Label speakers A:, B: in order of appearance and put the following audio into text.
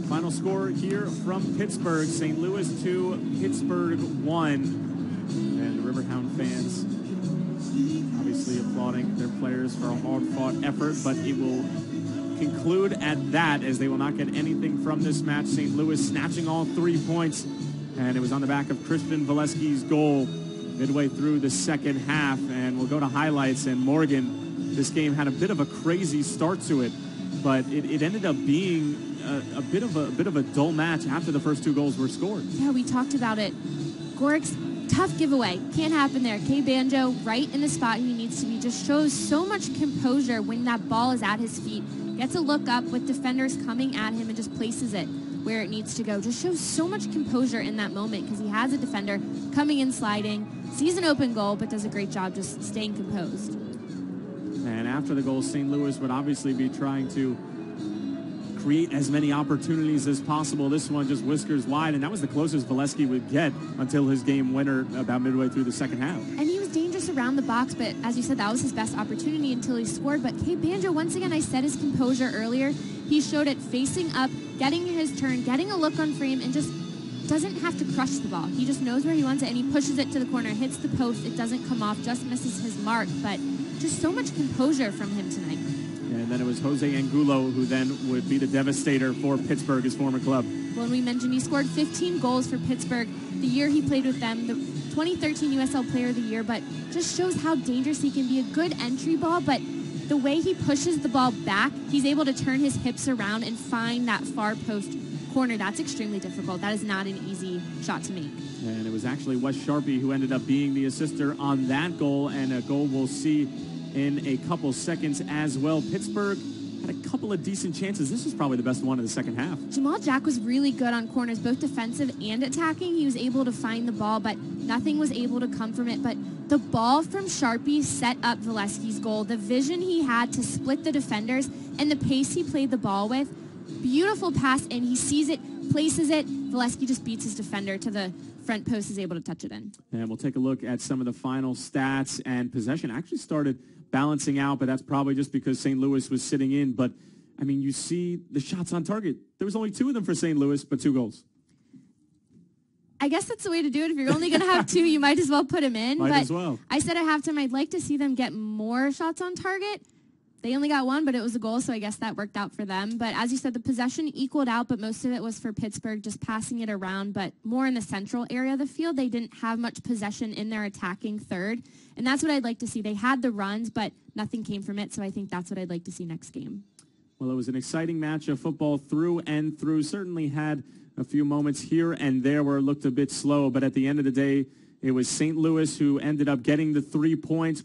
A: Final score here from Pittsburgh, St. Louis 2, Pittsburgh 1. And the Riverhound fans obviously applauding their players for a hard-fought effort, but it will conclude at that as they will not get anything from this match. St. Louis snatching all 3 points, and it was on the back of Christian Valesky's goal midway through the second half. And we'll go to highlights. And Morgan, this game had a bit of a crazy start to it, but it ended up being a bit of a dull match after the first 2 goals were scored.
B: Yeah, we talked about it. Gorick's tough giveaway. Can't happen there. Kay Banjo right in the spot he needs to be. Just shows so much composure when that ball is at his feet. Gets a look up with defenders coming at him and just places it where it needs to go. Just shows so much composure in that moment because he has a defender coming in sliding, sees an open goal, but does a great job just staying composed.
A: And after the goal, St. Louis would obviously be trying to create as many opportunities as possible. This one just whiskers wide, and that was the closest Valesky would get until his game winner about midway through the second half.
B: And he was dangerous around the box, but as you said, that was his best opportunity until he scored. But Kay Banjo, once again, I said his composure earlier. He showed it facing up, getting his turn, getting a look on frame, and just doesn't have to crush the ball. He just knows where he wants it, and he pushes it to the corner, hits the post. It doesn't come off, just misses his mark, but just so much composure from him tonight.
A: And then it was Jose Angulo who then would be the devastator for Pittsburgh, his former club.
B: When we mentioned he scored 15 goals for Pittsburgh the year he played with them, the 2013 USL Player of the Year, but just shows how dangerous he can be. A good entry ball, but the way he pushes the ball back, he's able to turn his hips around and find that far post corner. That's extremely difficult. That is not an easy shot to make. And
A: it was actually Wes Sharpie who ended up being the assister on that goal, and a goal we'll see in a couple seconds as well. Pittsburgh had a couple of decent chances. This was probably the best one in the second half.
B: Jamal Jack was really good on corners, both defensive and attacking. He was able to find the ball, but nothing was able to come from it. But the ball from Sharpie set up Valesky's goal. The vision he had to split the defenders and the pace he played the ball with. Beautiful pass, and he sees it, places it. Valesky just beats his defender to the front post, is able to touch it in.
A: And we'll take a look at some of the final stats. And possession actually started balancing out, but that's probably just because St. Louis was sitting in. But, I mean, you see the shots on target. There was only 2 of them for St. Louis, but 2 goals.
B: I guess that's the way to do it. If you're only going to have 2, you might as well put them in.
A: Might as well.
B: I said at halftime I'd like to see them get more shots on target. They only got 1, but it was a goal, so I guess that worked out for them. But as you said, the possession equaled out, but most of it was for Pittsburgh, just passing it around, but more in the central area of the field. They didn't have much possession in their attacking third, and that's what I'd like to see. They had the runs, but nothing came from it, so I think that's what I'd like to see next game.
A: Well, it was an exciting match of football through and through. Certainly had a few moments here and there where it looked a bit slow, but at the end of the day, it was St. Louis who ended up getting the 3 points.